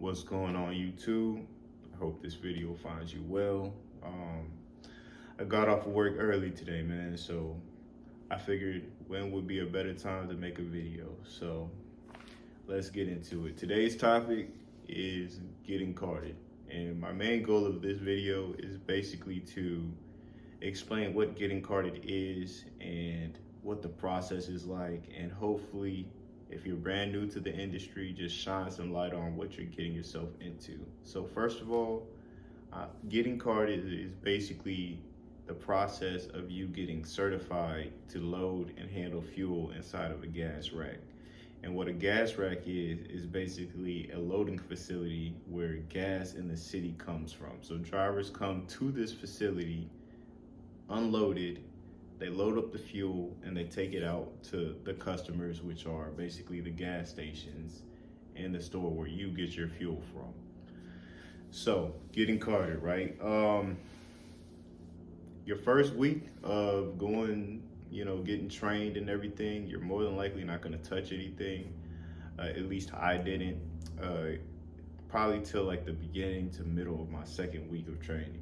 What's going on, YouTube? I hope this video finds you well. I got off of work early today, man, so I figured when would be a better time to make a video. So let's get into it. Today's topic is getting carded, and my main goal of this video is basically to explain what getting carded is and what the process is like, and hopefully if you're brand new to the industry, just shine some light on what you're getting yourself into. So first of all, getting carded is basically the process of you getting certified to load and handle fuel inside of a gas rack. And what a gas rack is basically a loading facility where gas in the city comes from. So drivers come to this facility unloaded, they load up the fuel and they take it out to the customers, which are basically the gas stations and the store where you get your fuel from. So getting carded, right? Your first week of going, getting trained and everything, you're more than likely not going to touch anything. At least I didn't. Probably till like the beginning to middle of my second week of training.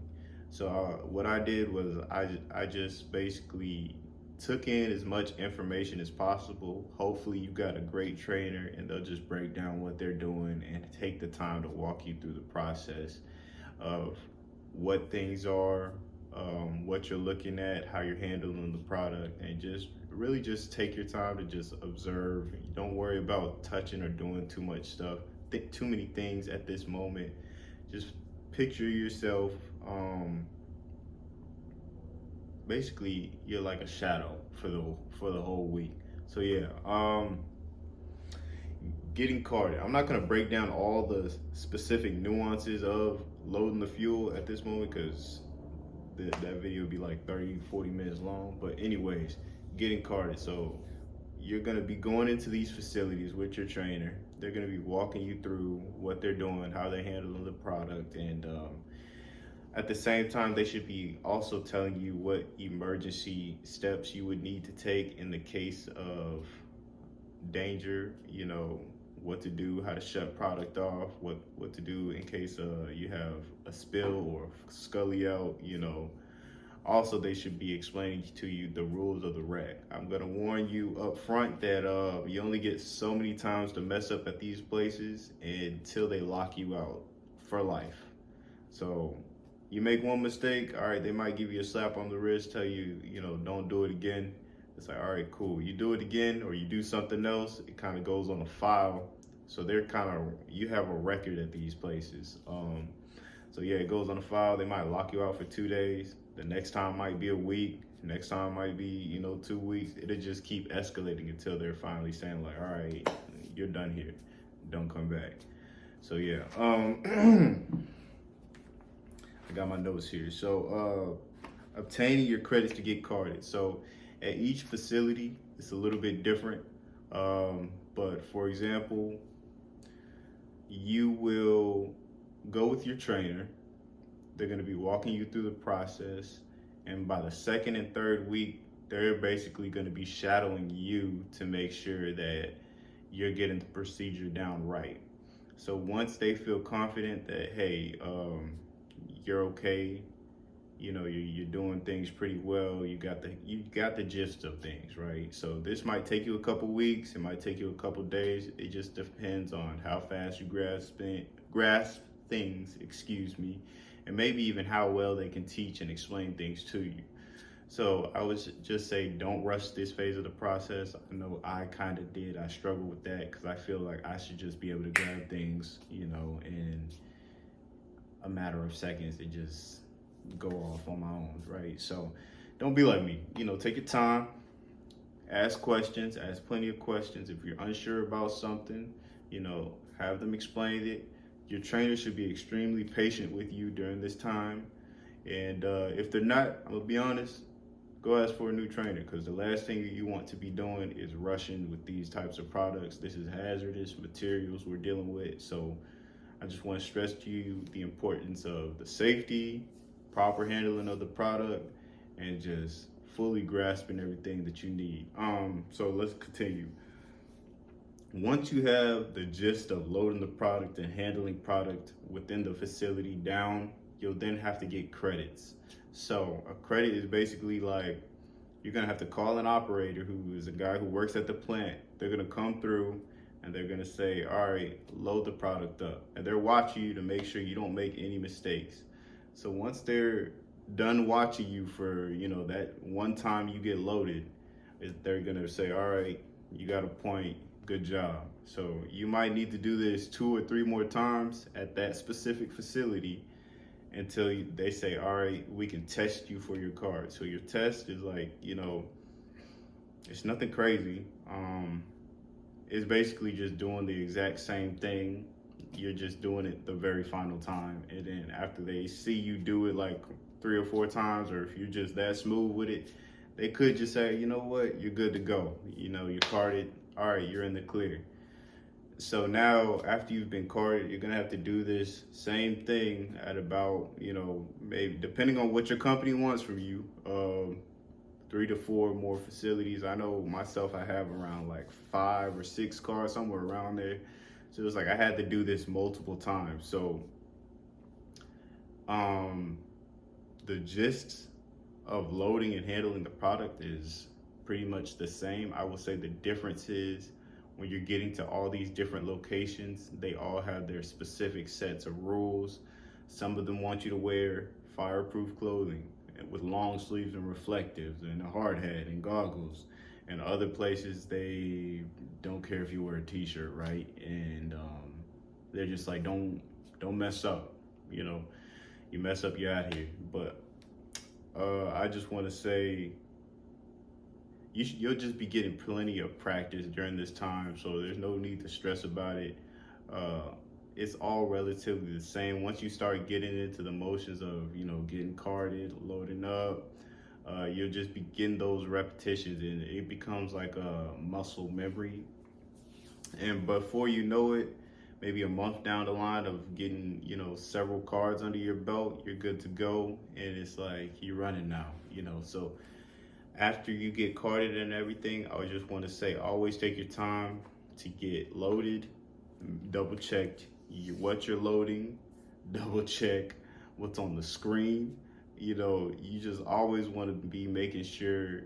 So what I did was I just basically took in as much information as possible. Hopefully you got a great trainer and they'll just break down what they're doing and take the time to walk you through the process of what things are, what you're looking at, how you're handling the product, and just really just take your time to just observe. Don't worry about touching or doing too much stuff, too many things at this moment. Just picture yourself, basically you're like a shadow for the whole week. So yeah, getting carded. I'm not gonna break down all the specific nuances of loading the fuel at this moment because that video would be like 30-40 minutes long. But anyways, getting carded. So you're gonna be going into these facilities with your trainer. They're gonna be walking you through what they're doing, how they're handling the product, and at the same time, they should be also telling you what emergency steps you would need to take in the case of danger, what to do, how to shut product off, what to do in case you have a spill or scully out, Also, they should be explaining to you the rules of the rack. I'm gonna warn you up front that you only get so many times to mess up at these places until they lock you out for life. So you make one mistake, all right, they might give you a slap on the wrist, tell you, don't do it again. It's like, all right, cool. You do it again or you do something else, it kind of goes on a file. So you have a record at these places. So yeah, it goes on a file. They might lock you out for 2 days. The next time might be a week. Next time might be, 2 weeks. It'll just keep escalating until they're finally saying like, all right, you're done here. Don't come back. So yeah, I got my notes here. So obtaining your credits to get carded. So at each facility, it's a little bit different. But for example, you will go with your trainer. They're going to be walking you through the process. And by the second and third week, they're basically going to be shadowing you to make sure that you're getting the procedure down right. So once they feel confident that, hey, you're okay, you're doing things pretty well, you got the gist of things, right? So this might take you a couple weeks, it might take you a couple days. It just depends on how fast you grasp things, and maybe even how well they can teach and explain things to you. So I would just say, don't rush this phase of the process. I know I kind of did. I struggled with that because I feel like I should just be able to grab things, in a matter of seconds and just go off on my own, right? So don't be like me. Take your time, ask questions, ask plenty of questions. If you're unsure about something, have them explain it. Your trainer should be extremely patient with you during this time. And if they're not, I'm gonna be honest, go ask for a new trainer, because the last thing you want to be doing is rushing with these types of products. This is hazardous materials we're dealing with. So I just want to stress to you the importance of the safety, proper handling of the product, and just fully grasping everything that you need. So let's continue. Once you have the gist of loading the product and handling product within the facility down, you'll then have to get credits. So a credit is basically like you're gonna have to call an operator who is a guy who works at the plant. They're gonna come through and they're gonna say, all right, load the product up. And they're watching you to make sure you don't make any mistakes. So once they're done watching you for, that one time you get loaded, they're gonna say, all right, you got a point, good job. So you might need to do this 2 or 3 more times at that specific facility until they say, all right, we can test you for your card. So your test is like, it's nothing crazy. It's basically just doing the exact same thing. You're just doing it the very final time. And then after they see you do it like 3 or 4 times, or if you're just that smooth with it, they could just say, you know what, you're good to go. You're carded. All right, you're in the clear. So now after you've been carded, you're gonna have to do this same thing at about, maybe depending on what your company wants from you, 3 to 4 more facilities. I know myself, I have around like 5 or 6 cars, somewhere around there. So it's like I had to do this multiple times. So the gist of loading and handling the product is pretty much the same. I will say the difference is when you're getting to all these different locations, they all have their specific sets of rules. Some of them want you to wear fireproof clothing with long sleeves and reflectives and a hard hat and goggles. And other places, they don't care if you wear a t-shirt, right? And they're just like, don't mess up. You mess up, you're out here. But I just want to say, you'll just be getting plenty of practice during this time, so there's no need to stress about it. It's all relatively the same. Once you start getting into the motions of, getting carded, loading up, you'll just be getting those repetitions, and it becomes like a muscle memory. And before you know it, maybe a month down the line of getting, several cards under your belt, you're good to go, and it's like you're running now, So after you get carded and everything, I just want to say, always take your time to get loaded, double check what you're loading, double check what's on the screen. You just always want to be making sure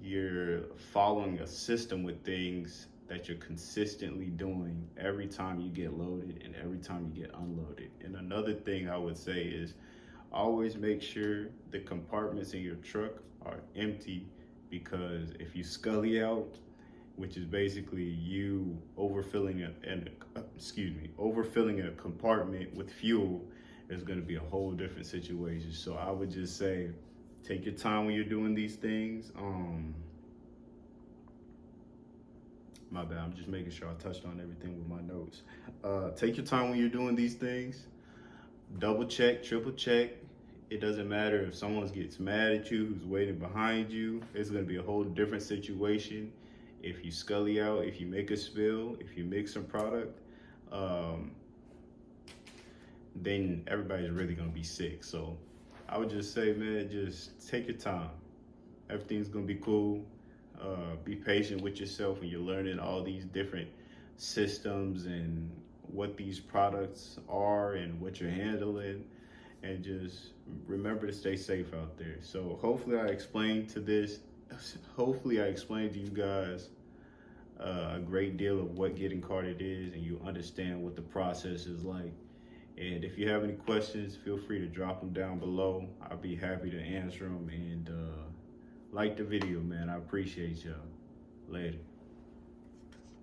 you're following a system with things that you're consistently doing every time you get loaded and every time you get unloaded. And another thing I would say is always make sure the compartments in your truck are empty, because if you scully out, which is basically you overfilling a compartment with fuel, is going to be a whole different situation. So I would just say, take your time when you're doing these things. My bad, I'm just making sure I touched on everything with my notes. Take your time when you're doing these things. Double check, triple check. It doesn't matter if someone gets mad at you who's waiting behind you. It's going to be a whole different situation if you scully out, if you make a spill, if you mix some product. Then everybody's really going to be sick. So I would just say, man, just take your time. Everything's going to be cool. Be patient with yourself when you're learning all these different systems and what these products are and what you're handling. And just remember to stay safe out there. So hopefully I explained to you guys a great deal of what getting carded is, and you understand what the process is like. And if you have any questions, feel free to drop them down below. I'll be happy to answer them. And like the video, man. I appreciate y'all. Later.